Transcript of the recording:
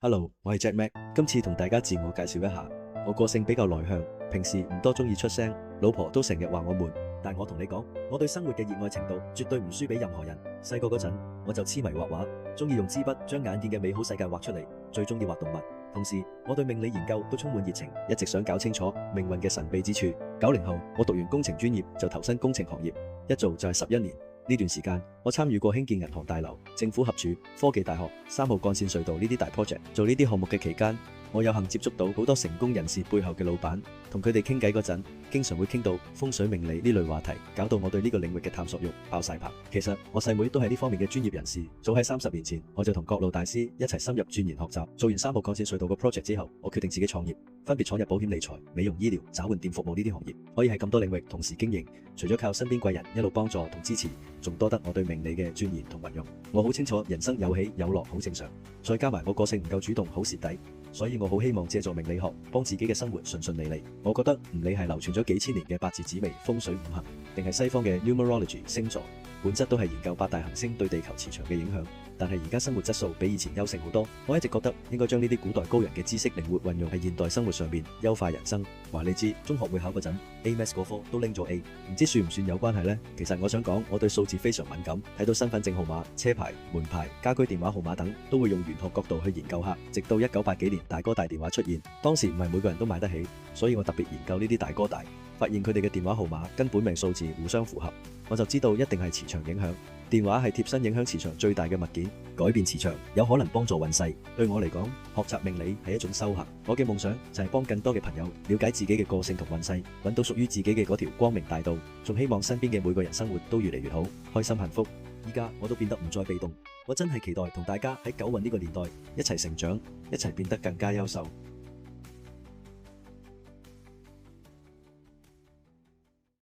Hello，我係 Jack Mac，今次同大家自我介紹一下。我個性比較內向，平時唔多中意出聲，老婆都成日話我悶。但我同你講，我對生活嘅熱愛程度絕對唔輸俾任何人。細個嗰陣，我就痴迷畫畫，中意用支筆將眼見嘅美好世界畫出嚟，最中意畫動物。同時，我對命理研究都充滿熱情，一直想搞清楚命運嘅神秘之處。90後，我讀完工程專業就投身工程行業，一做就係11年。呢段時間，我參與過興建銀行大樓、政府合署、科技大學、3號幹線隧道呢啲大 project。做呢啲項目嘅期間，我有幸接觸到好多成功人士背後嘅老闆，同佢哋傾偈嗰陣，經常會傾到風水命理呢類話題，搞到我對呢個領域嘅探索欲爆晒棚。其實我細妹都係呢方面嘅專業人士，早喺30年前，我就同各路大師一齊深入鑽研學習。做完3號幹線隧道個 project 之後，我決定自己創業，分別闖入保險理財、美容醫療、找換店服務呢啲行業，可以喺咁多領域同時經營。除咗靠身邊貴人一路幫助同支持，仲多得我對命理嘅鑽研同運用。我好清楚人生有起有落好正常，再加埋我個性唔夠主動，好蝕底，所以我好希望借助命理學幫自己嘅生活順順利利。我覺得唔理係流傳咗幾千年嘅八字紫微風水五行，定係西方嘅 numerology 星座，本質都係研究8大行星對地球磁場嘅影響。但係而家生活質素比以前優勝好多，我一直覺得應該將呢啲古代高人嘅知識靈活運用喺現代生活上面，優化人生。話你知，中學會考嗰陣 A-Maths 嗰科都拎咗 A， 唔知算唔算有關係呢？其實我想講，我對數字非常敏感，睇到身份證號碼、車牌、門牌、家居電話號碼等，都會用玄學角度去研究下。直到1980幾年大哥大電話出現，當時唔係每個人都買得起，所以我特別研究呢啲大哥大，發現佢哋嘅電話號碼跟本命數字互相符合，我就知道一定係磁場影響。電話係貼身影響磁場最大嘅物件，改變磁場有可能幫助運勢。對我嚟講，學習命理係一種修行。我嘅夢想就係幫更多嘅朋友了解自己嘅個性同運勢，揾到屬於自己嘅嗰條光明大道。仲希望身邊嘅每個人生活都越嚟越好，開心幸福。依家我都變得唔再被動，我真係期待同大家喺九運呢個年代一齊成長，一齊變得更加優秀。